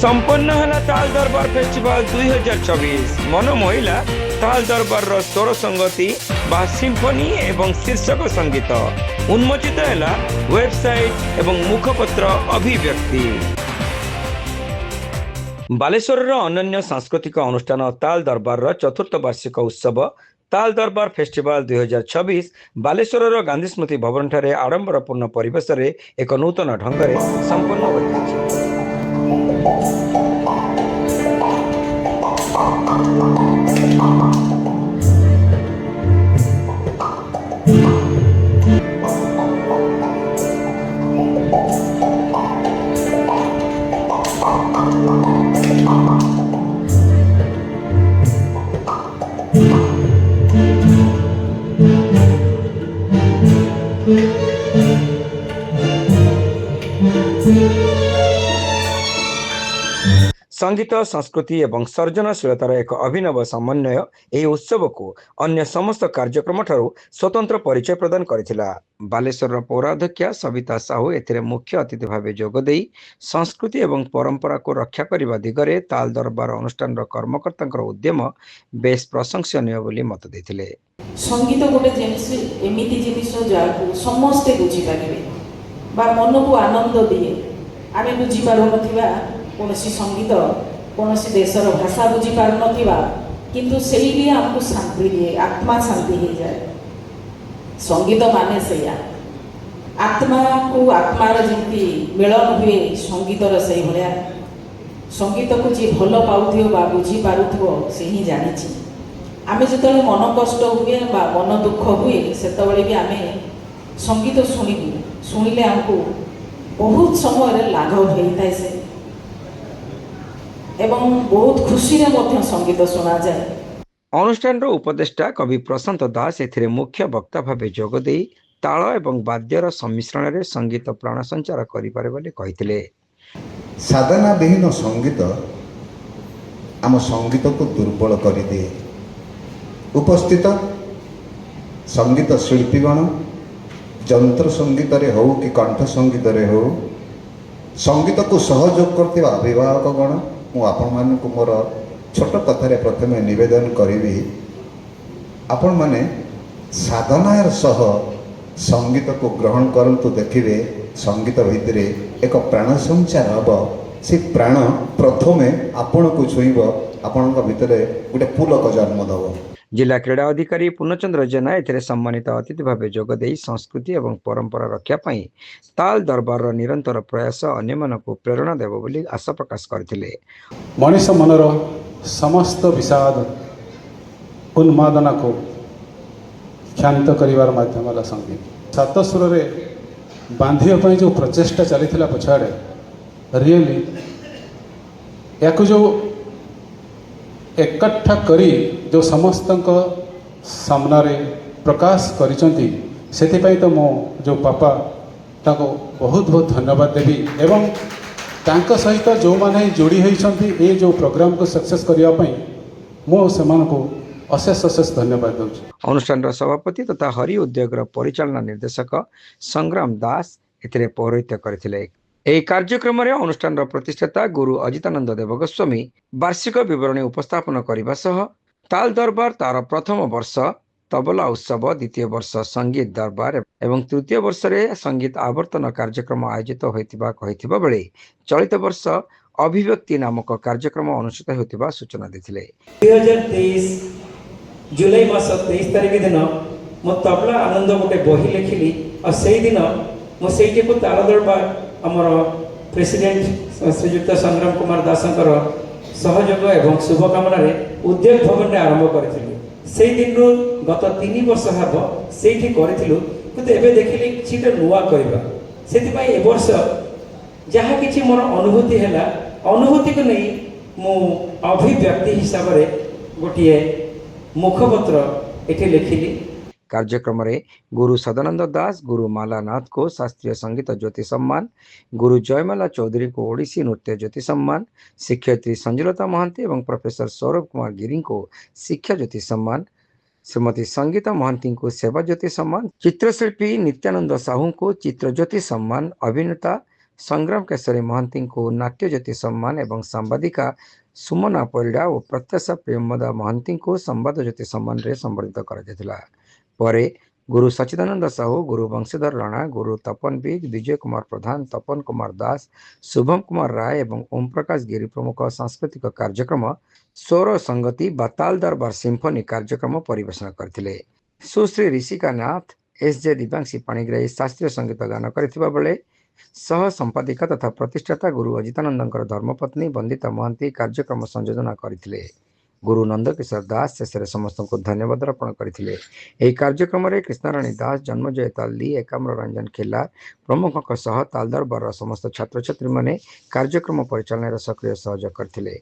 संपन्न है ताल दरबार फेस्टिवल 2024 मन महिला ताल दरबार स्वर संगति बा सिम्फनी एवं शीर्षक संगीत उन्मोचित है वेबसाइट एवं मुखपत्र अभिव्यक्ति। बालेश्वर अनन्य सांस्कृतिक अनुष्ठान ताल दरबार चतुर्थ वार्षिक उत्सव ताल दरबार फेस्टिवल 2026 बालेश्वर गांधी स्मृति भवन ठारे आडंबरपूर्ण परिवेश रे एक नूतन ढंग से संपन्न हो संगीत संस्कृति एवं सर्जनशीलतार एक अभिनव समन्वय यह उत्सव को अन्य समस्त कार्यक्रम ठारू स्वतंत्र परिचय प्रदान करिथिला। बालेश्वर पौराध्यक्षा सविता साहू एथिरे मुख्य अतिथि भाव जोगदे संस्कृति एवं परंपरा को रक्षा करने दिगरे ताल दरबार अनुष्ठान कर्मकर्ता उद्यम बेस प्रशंसनीय बोली मत देथिले। संगीत गोटे जिनिस एमिति जिनिस जाकू समस्ते बुझी पारिबे बा मन को आनंद दिए। आमे बुझी पारु नथिबा कोनोसी संगीत कोनोसी देशर भाषा बुझी पारु नथिबा किंतु सेही भी हमको शांति दिए, आत्मा शांति हो जाए। संगीत माने सैया आत्मा को आत्मार जेमती मिलन हुए संगीतर से भाया संगीत को जी भल पाउथिबो बा बुझी पारुथिबो से ही जानिछि। आमे जेतले मन कष्ट हुए बा मन दुख हुए सेतबेले भी आमे संगीत शुणिले हमको बहुत समय लाघव होता है एवं बहुत खुशी रे मध्य संगीत सुना जाए। अनुष्ठान उपदेष्टा कवि प्रशांत दास एथिरे मुख्य वक्ता भाव जोगदे ताल एवं वाद्यर सम्मिश्रण रे संगीत प्राण संचार करिपारे बोली कहिथिले। साधना विहीन संगीत आम संगीत को दुर्बल कर दिए। उपस्थित संगीत शिल्पीगण जंत्र संगीत रे हो कि कंठ संगीत रे हो संगीत को सहयोग करते अभिभावक गण मु आपण मान को मोर छोट कथार प्रथम निवेदन करी आपण माने साधनार सह संगीत को ग्रहण करंतु देखिए संगीत भितर एक प्राण संचार हम से प्राण प्रथमे आपण को छुईब आपण भितर गोटे पुलक जन्म दब। जिला क्रीड़ा अधिकारी पूर्णचंद्र जेना एथिरे सम्मानित अतिथि भाव जोगदे संस्कृति एवं परंपरा रक्षा पाई ताल दरबार निरंतर प्रयास अन्य मानक प्रेरणा देव बोली आशा प्रकाश करथिले। मनीष मनर समस्त विषाद उन्मादना को क्षांत करिवार माध्यम वाला संगीत सात सुर रे बांधिया पई जो प्रचेष्टा चलीथिला पछाड़े रियली याको जो एकट्ठा करी जो समस्त सामना रे प्रकाश करिसंती सेथिपाई तो मो जो पापा ताको बहुत बहुत धन्यवाद देवी एवं तांका सहित जो माने जोड़ी होइसंती ए जो प्रोग्राम को सक्सेस करिया पई मो समान को अशेष अशेष धन्यवाद दूँ। अनुष्ठान सभापति तथा हरि उद्योग परिचालना निर्देशक संग्राम दास एथिरे पौरोहित्य करथिले। এই कार्यक्रम अनुष्ठान प्रतिष्ठाता गुरु अजितानंद देवगोस्वामी वार्षिक विवरणी उपस्थापन करने सह ताल दरबार तार प्रथम वर्ष तबला उत्सव द्वितीय वर्ष संगीत दरबार एवं तृतीय वर्ष रे संगीत आवर्तन कार्यक्रम आयोजित होता बेले चलित वर्ष अभिव्यक्ति नामक कार्यक्रम अनुष्ठित होता सूचना देथिले। 2023 जुलाई मास 23 तारिख दिन मो तबला आनंद गोटे बही लिखिली और से दिन मो से ताल दरबार आमर प्रेसिडेंट श्रीयुक्त संग्राम कुमार दासंकर सहयोग एवं शुभकामना उद्योग भवन में आरंभ करी से दिन गत 3 वर्ष हम से देखिली किसी नुआ करवा से वर्ष जहाँ कि मोर अनुभूति है अनुभूति को नहीं मु अभिव्यक्ति हिसाब से गोटे मुखपत्र ये लिखिली। कार्यक्रम रे गुरु सदानंद दास गुरु मालानाथ को शास्त्रीय संगीत ज्योति सम्मान गुरु जयमाला चौधरी को ओडिसी नृत्य ज्योति सम्मान शिक्षयित्री संजुलता महांती एवं प्रोफेसर सौरभ कुमार गिरी को शिक्षा ज्योति सम्मान श्रीमती संगीता महांती को सेवा ज्योति सम्मान चित्रशिल्पी नित्यानंद साहू को चित्र ज्योति सम्मान अभिनेता संग्राम केशरी महांती को नाट्यज्योति सम्मान एवं सांबादिका सुमना परिड़ा और प्रत्याशा प्रेमदा महांती को संवाद ज्योति सम्मान रे संबर्धित कर गुरु सच्चिदानंद साहू, गुरु बंशीधर राणा, गुरु तपन बिग, विजय कुमार प्रधान, तपन कुमार दास, शुभम कुमार राय एवं ओम प्रकाश गिरी प्रमुख सांस्कृतिक कार्यक्रम स्वर संगति बाताल दरबार सिम्फनी कार्यक्रम परिवेशन करथिले। सुश्री ऋषिका नाथ, एस.जे. दिव्यांशी पाणिग्राही शास्त्रीय संगीत गान करथिबा बेले सह संपादिका तथा प्रतिष्ठाता गुरु अजितानंद धर्मपत्नी वंदिता महांती कार्यक्रम संयोजन करथिले। गुरु नंदकिशोर दास शेष समस्त को धन्यवाद अर्पण करते। कार्यक्रम में कृष्णाराणी दास, जन्मजय ताली, एकाम्र रंजन खिल्लार प्रमुख सह तालदरबार समस्त छात्र छात्री माने कार्यक्रम परिचालन सक्रिय सहयोग करथिले।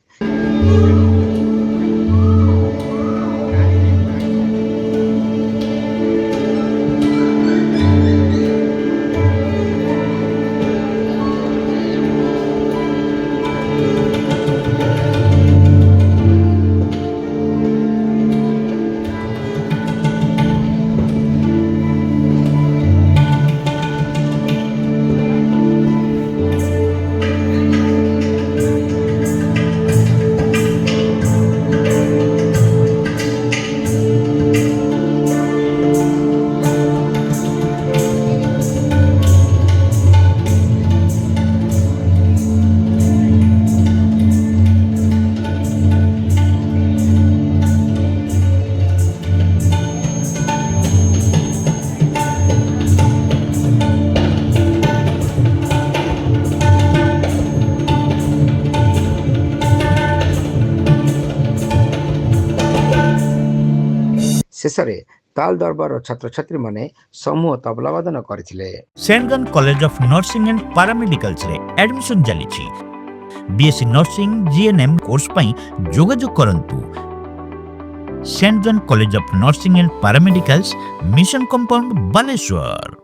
शेष में ताल दरबार छात्र छात्री माने समूह तबलावादन करथिले। Saint John college of nursing and paramedicals रे एडमिशन चलीछि। बीएससी नर्सिंग जीएनएम कोर्स पई जोगाजोग करंतु। Saint John college of nursing and paramedicals, mission compound, Baleshwar.